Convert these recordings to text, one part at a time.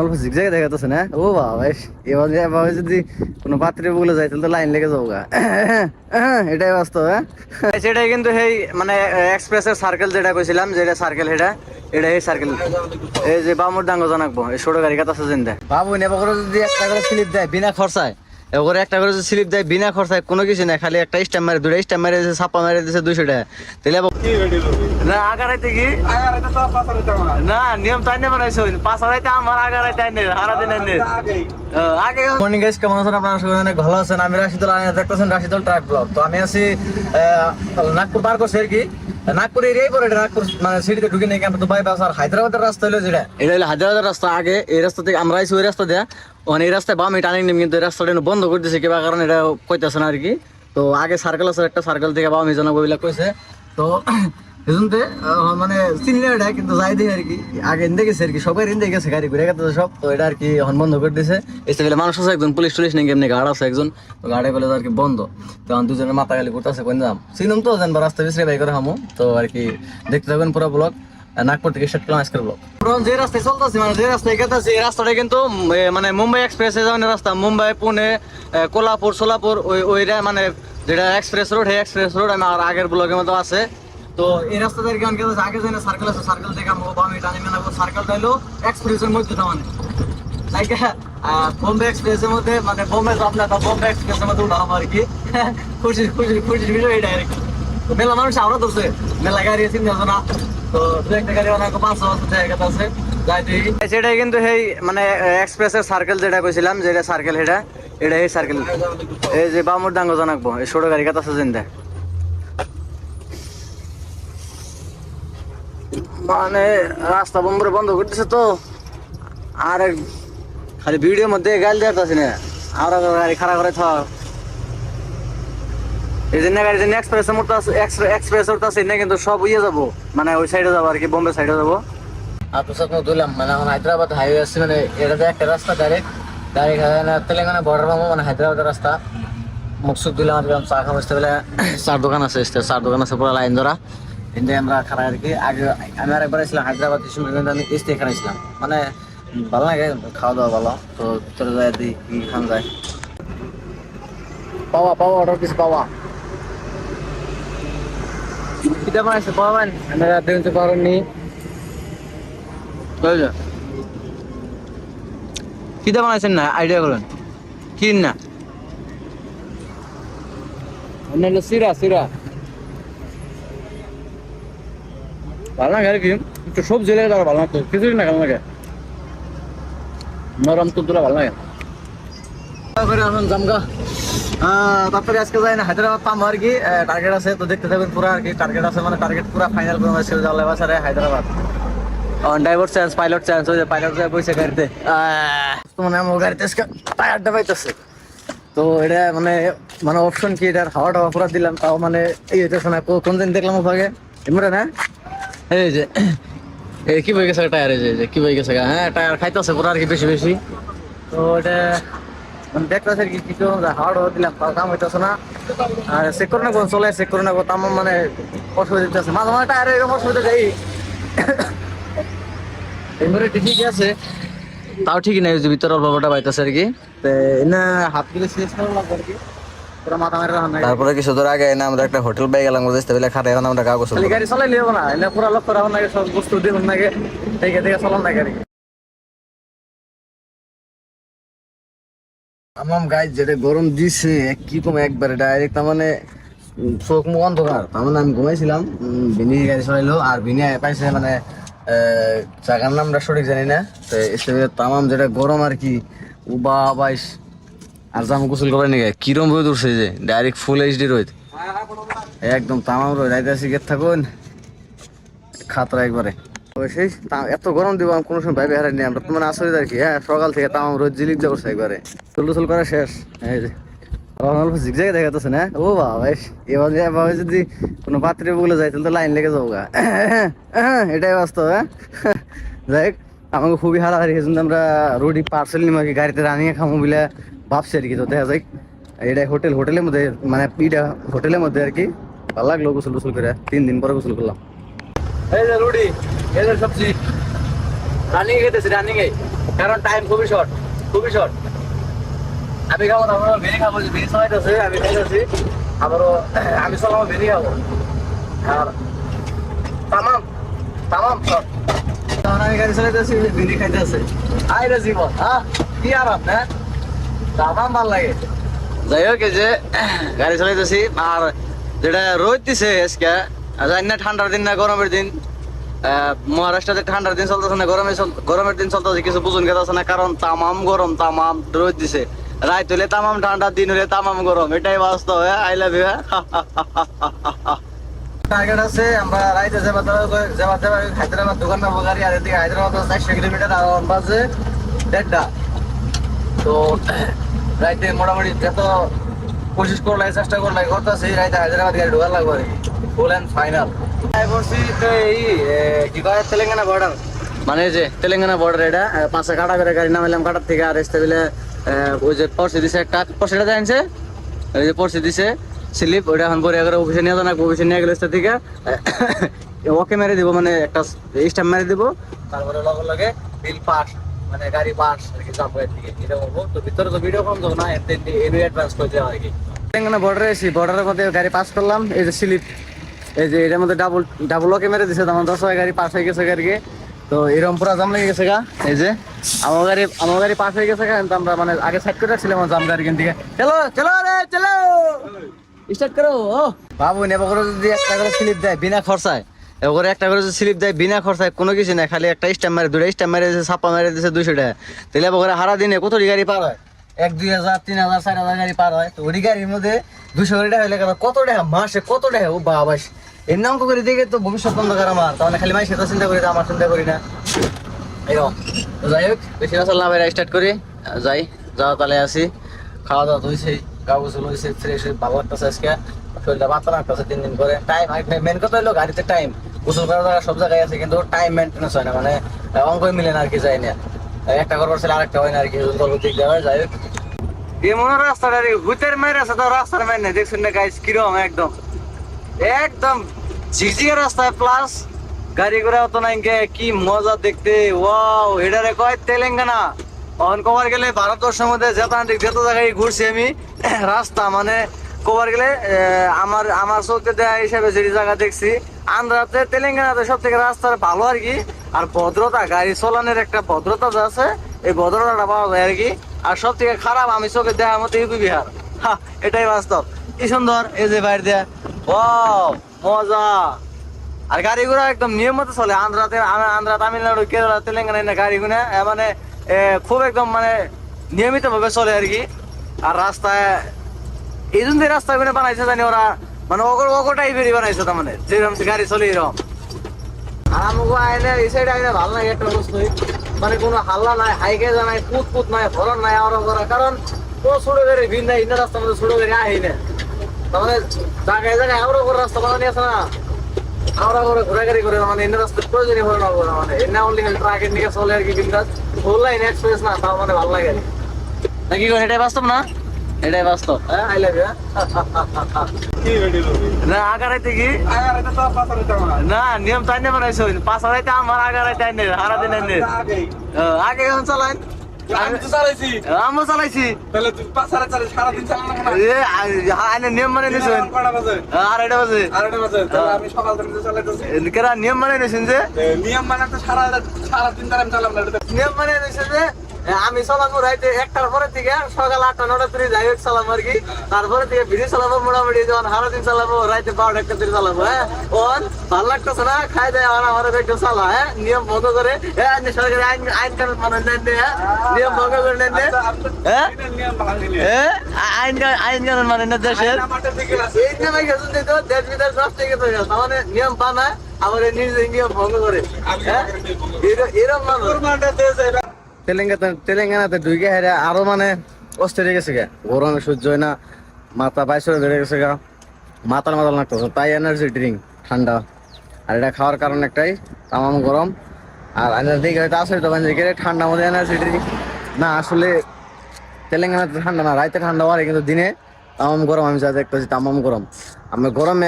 অল্প জিগজাগে দেখাতেছে না। ও বাবা, এভাবে এভাবে যদি কোনো পাত্রে বলে যায় তাহলে তো লাইন লেগে যাবো গা। এটাই বাস্তব। হ্যাঁ, সেটাই কিন্তু সেই মানে এক্সপ্রেসের সার্কেল যেটা কইছিলাম, যেটা সার্কেল এটা এটা এই সার্কেল। এই যে বামুর ডাঙ্গ জানাকবো এই ছোট গাড়ি কাটা জিন্দা বাবু নেবা করে যদি একটা করে স্লিপ দেয় বিনা খরচায়, এবার একটা করে যদি স্লিপ দেয় বিনা খরচায়, কোনো কিছু না, খালি একটা স্ট্যাম্প মারে, দুটো স্ট্যাম্প মারে দিয়েছে, ছাপ্পা মারে দিয়েছে 200 টাকা, তাহলে না আগারাইতে কি না নিয়ম তাই না বানাইছো, 5 আমার আগারাইতে আইনে সারাদিন আইনে আগে। মর্নিং গাইস, কেমন আছেন আপনারা? সবাই অনেক ভালো আছেন। আমি রাশিদুল, দেখতেছেন রাশিদুল ট্রাক ব্লগ। তো আমি আছি নাগপুর পার করছি আর কি, নাগপুর এরিয়াই পরে, নাগপুর মানে সিটিতে ঢুকে নেই কিন্তু বাইপাস। আর হায়দ্রাবাদের রাস্তা হলো যেটা, এটা হলো হায়দ্রাবাদের রাস্তা। আগে এই রাস্তা থেকে আমরা আইছি ওই রাস্তা দেয়া, মানে এই রাস্তায় বাম টানি নিম, কিন্তু এই রাস্তাটা বন্ধ করে দিয়েছে কিবা কারণ, এটা কইতেছে না আর কি। তো আগে সার্কেল আছে, একটা সার্কেল থেকে বাম জানাবো বইলা কইছে। তো এজন্যে মানে চিনলে এটা কিন্তু যাই দিয়ে আর কি, আগে ইন্দে গেছে আর কি, সবাই ইন্দে গেছে গাড়ি ঘুরে গেছে সব। তো এটা আর কি এখন বন্ধ করে দিয়েছে। এসে গেলে মানুষ আছে একজন, পুলিশ টুলিশ নেই, এমনি গার্ড আছে একজন। তো গাড়ি বলে আর কি বন্ধ। তখন দুজনের মাথা গালি করতেছে, কোন দাম চিনুম তো জানবো, রাস্তা বিশ্রে বাই করে হামু। তো আর কি দেখতে থাকবেন পুরো ব্লগ, নাগপুর থেকে স্টার্ট করলাম আজকের ব্লগ। যে রাস্তায় চলতেছি, মানে যে রাস্তায় গেতেছি, এই রাস্তাটা কিন্তু মানে মুম্বাই এক্সপ্রেসে যাওয়ার রাস্তা। মুম্বাই, পুনে, কোলাপুর, সোলাপুর, ওইটা মানে যেটা এক্সপ্রেস রোড, এই এক্সপ্রেস রোড আমার আগের ব্লগের মতো আছে। তো এই রাস্তা থেকে আগে যাই না, সার্কেল আছে, সার্কেল থেকে আমরা বামে টানি মেনাবো। সার্কেলটা হলো এক্সপ্রেসের মধ্যে, মানে লাইক বোম্বে এক্সপ্রেসের মধ্যে, মানে বোম্বে যাব না, বোম্বে এক্সপ্রেসের মধ্যে উঠাবো আর কি। খুশির বিষয় এটাই আর কি। তো মেলা মানুষ আরো ধরছে, মেলা গাড়ি আছে না। তো দু একটা গাড়ি অনেক 500 জায়গা আছে যাই দেখি। সেটাই কিন্তু সেই মানে এক্সপ্রেসের সার্কেল যেটা কইছিলাম, যেটা সার্কেল এটা এটা এই সার্কেল। এই যে বামুর ডাঙ্গ জানাকবো এই ছোট গাড়ি কাটা আছে জিন্দা, মানে রাস্তা বম্বরে বন্ধ করতেছে। তো আর খালি ভিডিওর মধ্যে গাল দেওয়া না, আর গাড়ি খারাপ করে থাক। এই জন্য গাড়ি জন্য এক্সপ্রেসের মতো আছে, এক্সপ্রেস আছে না, কিন্তু সব ইয়ে যাবো, মানে ওই সাইডে যাবো আর কি, বোম্বে সাইডে যাবো। আর তো সব দিলাম মানে এখন হায়দ্রাবাদ হাইওয়ে আসছে, মানে এটা একটা রাস্তা ডাইরেক্ট তেলেঙ্গানা বর্ডার পাবো, মানে হায়দ্রাবাদের রাস্তা। মুখসুখ দিলাম আর চা খাওয়া আসতে বেলা, চার দোকান আছে, চার দোকান আছে পুরো লাইন ধরা। কিন্তু আমরা খারাপ আর কি। আগে আমি আরেকবার আসলাম হায়দ্রাবাদ, আমি এসে এখানে আসলাম, মানে ভালো লাগে, খাওয়া দাওয়া ভালো। তো ভিতরে যায় দিই কি খান যায়, পাওয়া পাওয়া অর্ডার কিছু পাওয়া কিটা বানাইছে পাওয়ান, আমরা দেখতে পারেননি কিটা বানাইছেন না, আইডিয়া করেন কি না। অন্যান্য সিরা সিরা ভালো লাগে আর কি, একটু সবজি লাগে তারা ভালো লাগতো, খিচুড়ি না ভালো লাগে, নরম তুলতুলা ভালো লাগে। এখন জামগা তারপরে আজকে যাই না হায়দ্রাবাদ পাবো আর কি, টার্গেট আছে। তো দেখতে থাকবেন পুরো আর কি, টার্গেট আছে মানে টার্গেট পুরো ফাইনাল করে মানে সিরাজ আল্লাহ বাসারে Hyderabad. Driver change, pilot change, ওই যে পাইলট যায় বসে গাড়িতে, মানে আমার গাড়িতে আজকে টায়ারটা পাইতেছে। তো এটা মানে মানে অপশন কি, এটার হাওয়া টাওয়া পুরা দিলাম, তাও মানে এই হইতেছে না। কোন দিন দেখলাম ওভাবে এমরা না, এই যে এই কি বই গেছে টায়ার, এই যে কি বই গেছে, হ্যাঁ টায়ার খাইতেছে পুরো আর কি বেশি বেশি। তো এটা মানে দেখতেছে আর কি, কিছু হাওয়া টাওয়া দিলাম, তাও কাম হইতেছে না। আর চেক করে নেবো, চলে চেক করে নেবো, তার মানে অসুবিধা দিতেছে, মাঝে মাঝে টায়ার এরকম অসুবিধা যাই। এমরে ঠিকই আছে, তাও ঠিকই নাই, যে ভিতরে অল্পটা পাইতেছে আর কি। না হাত গেলে শেষ করা লাগবে আর কি, পুরো মাথা মেরে রাখা নাই। তারপরে কিছু দূর আগে না আমরা একটা হোটেল পাই গেলাম, বুঝতে পারলে খাটে এখন আমরা কাগজ গাড়ি চালাই লিখবো না, এনে পুরো লক্ষ্য রাখুন নাকি, সব বস্তু দেখুন নাকি, দেখে দেখে চলান না গাড়ি। আমার গায়ে যেটা গরম দিছে কি কম একবারে ডাইরেক্ট, তার মানে চোখ মুখ অন্ধকার। তার মানে আমি ঘুমাইছিলাম, বিনি গাড়ি চালাইলো, আর বিনি পাইছে মানে জায়গার নামটা সঠিক জানি না। তো তামাম যেটা গরম আর কি, উবা বাইশ। আর জাম গোসল করে নাকি কিরম রোদ উঠছে, যে ডাইরেক্ট ফুল এইচডি রোদ, একদম তামাম রোদ। রাইতে গেট থাকুন খাতরা একবারে। সেই এত গরম দিব আমি কোনো সময় ভাই হারাইনি আমরা, তো মানে আসলে আর কি। হ্যাঁ, সকাল থেকে তামাম রোদ জিলিক যা করছে একবারে, চুল করা শেষ। এই যে অল্প জিগজাগে দেখাতেছে না। ও বাবা, এভাবে এভাবে যদি কোনো পাত্রে বলে যায় তাহলে তো লাইন লেগে যাবো গা। এটাই বাস্তব। হ্যাঁ, যাই হোক, আমাকে খুবই হারাহারি, এই জন্য আমরা রোডি পার্সেল নিম আর কি, গাড়িতে রানিয়ে খামো বলে ভাবছি আর কি। তো দেখা যাক, এটা হোটেলের মধ্যে, মানে ইটা হোটেলের মধ্যে আর কি। ভালো লাগলো গোসল করে, 3 দিন পরে গোসল করলাম। এই যে রুডি, এই যে সবজি রানিং খেতেছি, রানিং কারণ টাইম খুবই শর্ট, খুবই শর্ট। আমি খাবো না, আমরা ভেরি খাবো, ভেরি চালাইতেছে, আমি খাইতেছি, আবারও আমি চালাবো ভেরি খাবো। আর তামাম তামাম শর্ট। তখন আমি গাড়ি চালাইতেছি, ভেরি খাইতেছে। আইরে জীবন, হ্যাঁ কি আরাম, হ্যাঁ তামাম ভাল লাগে। যাই হোক, এই যে গাড়ি চালাইতেছি, আর যেটা রোদ দিছে আজকে, জানি না ঠান্ডার দিন না গরমের দিন। মহারাষ্ট্রে ঠান্ডার দিন চলতেছে না গরমের দিন চলতেছে, কিছু বুঝুন গেছে না, কারণ তামাম গরম, তামাম রোদ দিছে। রাত হলে তামাম ঠান্ডা, দিন হলে তামাম গরম, এটাই বাস্তব। I love you. টার্গেট আছে আমরা রাইতে যাবার হায়দ্রাবাদ দোকান পাবো গাড়ি, আর এদিকে হায়দ্রাবাদ 400 কিলোমিটার, আর বাজে 1:30। তো রাইতে মোটামুটি যত কোশিশ করলাই, চেষ্টা করলাই করতেছি, রাইতে হায়দ্রাবাদ গাড়ি ঢোকার লাগবে ফুল অ্যান্ড ফাইনাল। এই কি কয় তেলেঙ্গানা বর্ডার, মানে যে তেলেঙ্গানা বর্ডার, এটা পাশে কাটা করে গাড়ি নামাইলাম কাটার থেকে। আর আসতে গেলে ওই যে পড়ছে দিছে একটা, পড়ছেটা জানছে, ওই যে পড়ছে দিছে স্লিপ, ওইটা এখন পরে করে অফিসে নিয়ে যান, অফিসে নিয়ে গেলে থেকে ওকে মেরে দিব, মানে একটা স্ট্যাম্প মেরে দিব, তারপরে লগে লগে বিল পাস, মানে গাড়ি পাস আর কি যাবো এর দিকে, এটা বলবো। তো ভিতরে তো ভিডিও কম যাবো না, এমনি অ্যাডভান্স করে দেওয়া আর কি। তেলেঙ্গানা বর্ডারে এসি, বর্ডারের মধ্যে গাড়ি পাস করলাম, এই যে স্লিপ, এই যে এটার মধ্যে ডাবল ওকে মেরে দিছে, তখন 10 গাড়ি পাস হয়ে গেছে গাড়ি। তো এরকম পুরা জাম লেগে গেছে গা, এই যে আমার গাড়ি পাস হয়ে গেছে গা, কিন্তু আমরা মানে আগে সাইড করে রাখছিলাম জাম গাড়ি, কিন্তু চলো চলো রে চলো স্টার্ট করো। ও বাবু নেবা করে যদি একটা করে স্লিপ দেয় বিনা খরচায়, এবার একটা করে যদি স্লিপ দেয় বিনা খরচায়, কোনো কিছু না, খালি একটা স্ট্যাম্প মারে, 2টা স্ট্যাম্প মেরে দিয়েছে, ছাপ্পা মেরে দিয়েছে 200 টাকা, তাহলে এবার হারা দিনে কত গাড়ি পার হয়? 1-2 হাজার 3,000 4,000 গাড়ি পার হয়। তো ওই গাড়ির মধ্যে 200 টাকা হলে কত টাকা মাসে, কত টাকা? ও বাবা, এর নাম করে দেখে তো ভবিষ্যৎ অন্ধকার আমার। তাহলে খালি মাই সেটা চিন্তা করি না, আমার চিন্তা করি না এরকম। তো যাই হোক, বেশি না চললাম, স্টার্ট করি, যাই যাওয়া তালে আসি। খাওয়া দাওয়া হয়েছে, গা গোসল হয়েছে, ফ্রেশ হয়ে ভালো লাগতেছে আজকে, শরীরটা পাতলা লাগতেছে 3 দিন করে। টাইম মেন কথা হলো গাড়িতে টাইম, গোসল করার জায়গা সব জায়গায় আছে, কিন্তু টাইম মেনটেন্স হয় না, মানে অঙ্কই মিলে না আর কি, যায় না, একটা করবার ছিল আরেকটা হয় না আর কি, দিক দেওয়া হয়। যাই হোক, এমন রাস্তাটা ভূতের মায়ের আছে, তো রাস্তার মায়ের নেই, দেখছেন না গাইস কিরকম, একদম একদম ঝিকঝিকে রাস্তায়, প্লাস গাড়ি ঘোড়া তো নাই, কি মজা দেখতে। ওয়াও, এটারে কয় তেলেঙ্গানা। অন কবার গেলে ভারতবর্ষের মধ্যে যত জায়গায় ঘুরছি আমি, রাস্তা মানে কবার গেলে আমার চোখে দেয়া হিসাবে যে জায়গা দেখছি, আন্ধ্রাতে তেলেঙ্গানাতে সব থেকে রাস্তার ভালো আর কি। আর ভদ্রতা, গাড়ি চালানোর একটা ভদ্রতা যে আছে, এই ভদ্রতাটা পাওয়া যায় আর কি। আর সব থেকে খারাপ আমি চোখে দেখার মতো ইউপি বিহার, এটাই বাস্তব। কি সুন্দর এই যে বাইরে দেয়া, ওয়াও মজা। আর গাড়ি ঘোড়া একদম নিয়ম মতো চলে। আন্ধ্রা তামিলনাড়ু কেরালা তেলেঙ্গানা গাড়ি ঘোড়া মানে খুব একদম মানে নিয়মিত ভাবে চলে আর কি। আর রাস্তায় এই জন্য রাস্তা গুলো বানাইছে জানি ওরা, মানে অগর টাইপেরই বানাইছে, তার মানে যেরকম গাড়ি চলে এরকম। আর আমাকে আইনে এই সাইডে আইনে ভালো লাগে একটা বস্তু, মানে কোনো হাল্লা নাই, হাইকে নাই, পুত নাই, হরন নাই, আওয়ার করা, কারণ কোনো ছোট গাড়ি ভিড় নাই, ইন্ডিয়া রাস্তার মধ্যে ছোট গাড়ি আহি না। তার মানে জায়গায় জায়গায় আওয়ার করে রাস্তা বানানি আছে না, আমরা করে ঘোরাঘুরি করে, মানে এনে রাস্তার প্রয়োজনই হয় না, মানে এনে অনলি ট্রাকের নিয়ে চলে আর কি। কিন্তু ফুল লাইন এক্সপ্রেস না, তাও মানে ভালো লাগে নাকি? এটাই বাস্তব না, এটাই বাস্তব। হ্যাঁ আই লাভ ইউ। না আগারাইতে কি না নিয়ম তাই না বানাইছো, 5 আড়াইতে আমার আগারাইতে আইনে সারা দিন আইনে আগে এখন চালাইন। আমি তো চালাইছি, আমিও চালাইছি, তাহলে 5 সাড়ে সারাদিন চালানো না, নিয়ম মানে নিয়েছেন 2:30 বাজে, আমি সকাল থেকে চালাইতেছি। কেরা নিয়ম মানে নিয়েছেন? যে নিয়ম মানে তো সারাদিন ধরে আমি চালাম না, নিয়ম মানে নিয়েছেন যে আমি চালাবো রাইতে 1টার পরে থেকে সকাল 8টা 9টা যাই হোক চালাবো আর কি। তারপরে থেকে ভিডিও চালাবো মোটামুটি, যখন সারাদিন চালাবো রাইতে 12টা 1টা চালাবো। হ্যাঁ ওন ভালো লাগতেছে না, খাই দেয় আমার একটু চালা। হ্যাঁ নিয়ম ভঙ্গ করে, হ্যাঁ সরকারি আইন কানুন মানে নেন, হ্যাঁ নিয়ম ভঙ্গ করে নেন, হ্যাঁ আইন কানুন মানে না দেশের। এই যে ভাই গেছেন তো দেশ বিদেশ নষ্ট হয়ে গেছে, মানে নিয়ম বানায় আবার নিজে নিয়ম ভঙ্গ করে। হ্যাঁ এরকম মানুষ তেলেঙ্গানাতে ঢুকে হেরে আরো মানে অস্থির হয়ে গেছে গা, গরমে সহ্য হয় না, মাথা বাইশে ধরে গেছে গা, মাতাল লাগতেছে। তাই এনার্জি ড্রিঙ্ক ঠান্ডা, আর এটা খাওয়ার কারণ একটাই, তামাম গরম। আর দিকে হয়তো আসলে তো ঠান্ডা মধ্যে এনার্জি ড্রিঙ্ক না, আসলে তেলেঙ্গানাতে ঠান্ডা না, রাইতে ঠান্ডা হয় কিন্তু দিনে তামাম গরম। আমি যা দেখতেছি তামাম গরম। আমি গরমে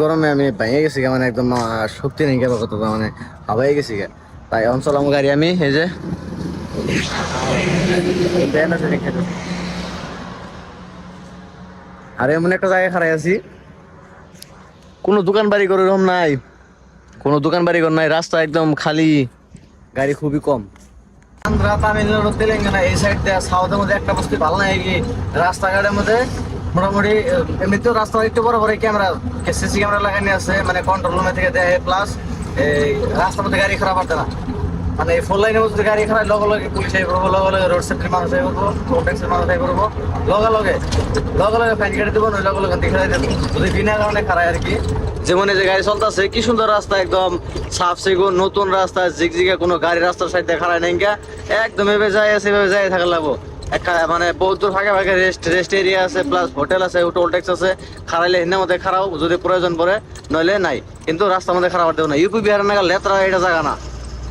গরমে আমি ভেঙে গেছি গা, মানে একদম শক্তি নেই গেল কত, মানে হাবাই গেছি গা। তাই অঞ্চল আমার গাড়ি আমি এই যে আরে এমন একটা জায়গায় খাড়াই আছি, কোনো দোকান বাড়ি করে এরকম নাই, কোনো দোকান বাড়ি ঘর নাই, রাস্তা একদম খালি, গাড়ি খুবই কম। আন্ধ্রা, তামিলনাড়ু, তেলেঙ্গানা এই সাইড দিয়ে সাউথের মধ্যে একটা বস্তু ভালো নাই কি, রাস্তাঘাটের মধ্যে মোটামুটি এমনিতেও রাস্তা একটু বড় বড় ক্যামেরা, সিসি ক্যামেরা লাগানো আছে, মানে কন্ট্রোল রুমে থেকে দেয়, প্লাস এই রাস্তার মধ্যে গাড়ি খারাপ হচ্ছে না, মানে এই ফোর লাইনের মধ্যে গাড়ি খারাপ লগে লগে পুলিশ আই করবো, লগে লগে রোড সেফটির মানুষ আই করবো, রোড ট্যাক্সের মানুষ আই করবো, লগে লগে ফাইন কেটে দেবো, নই লগে লগে দেখে দেবো, যদি বিনা কারণে খারাপ আর কি। যেমন এই যে গাড়ি চলতেছে, কি সুন্দর রাস্তা, একদম সাফ সিগুন নতুন রাস্তা, জিগজিগে কোনো গাড়ি রাস্তার সাইডে খারাপ নেই, একদম এভাবে যায় আছে, এভাবে যায় থাকা লাগবো। একটা মানে বহুত দূর ফাঁকে ফাঁকে রেস্ট এরিয়া আছে, প্লাস হোটেল আছে, টোল ট্যাক্স আছে, খারাইলে হিন্দের মধ্যে খারাপ যদি প্রয়োজন পড়ে, নইলে নাই, কিন্তু রাস্তার মধ্যে খারাপ দেবো না। ইউপি বিহারের নাগাল লেত্রা এটা জায়গা না,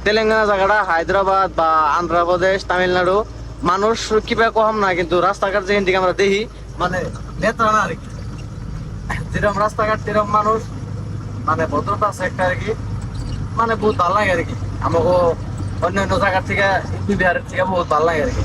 তেলেঙ্গানা জায়গাটা, হায়দ্রাবাদ বা আন্ধ্রপ্রদেশ, তামিলনাড়ু মানুষ কিবা কম না, কিন্তু রাস্তাঘাট যেখান থেকে আমরা দেখি মানে লেত্রা না আর কি, যেরকম রাস্তাঘাট সেরকম মানুষ, মানে ভদ্রতা আছে একটা আর কি, মানে বহুত ভালো লাগে আর কি, আমাকে অন্য অন্য জায়গার থেকে ইউপি বিহারের থেকে বহুত ভালো লাগে আর কি।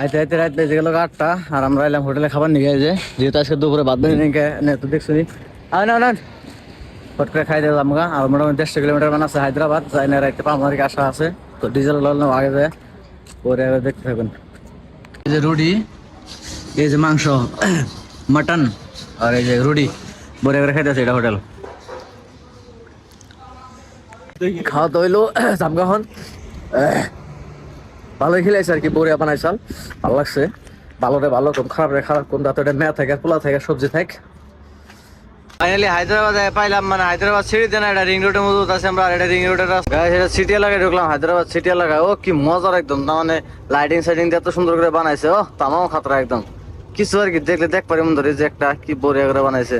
আইতে আইতে রাত বেজে গেল 8টা, আর আমরা এলাম হোটেলে খাবার নিয়ে, যে যেহেতু আজকে দুপুরে বাদ বানি নিয়ে তো দেখছি না ফট করে খাই দিলাম গা। আর মোটামুটি 150 কিলোমিটার মানে আছে হায়দ্রাবাদ, যাই না রাইতে পামার আসা আছে, তো ডিজেল আগে যায়, পরে দেখতে থাকুন। এই যে রুটি, এই যে মাংস, মাটন, আর এই যে রুটি বরে করে খাইতেছে, এটা হোটেল খাওয়া তো হইলো জামগাহন, ভালোই খেলাইছে আর কি, বড়িয়া বানাইছাল, ভালো লাগছে, ভালো রে ভালো, কোন খারাপ রে খারাপ, কোন দাঁত মেয়া থাকে, পোলা থাকে, সবজি থাকে। ফাইনালি হায়দ্রাবাদে পাইলাম, মানে হায়দ্রাবাদ সিটি দেন, এটা রিং রোডের মধ্যে আছে, আমরা এটা রিং রোডের সেটা সিটি এলাকায় ঢুকলাম, হায়দ্রাবাদ সিটি এলাকায়। ও কি মজার একদম, তার মানে লাইটিং সাইটিং দিয়ে এত সুন্দর করে বানাইছে, ও তামাও খাতরা একদম, কিছু আর কি দেখলে দেখ পারি মন ধরে যে একটা কি বড়িয়া করে বানাইছে।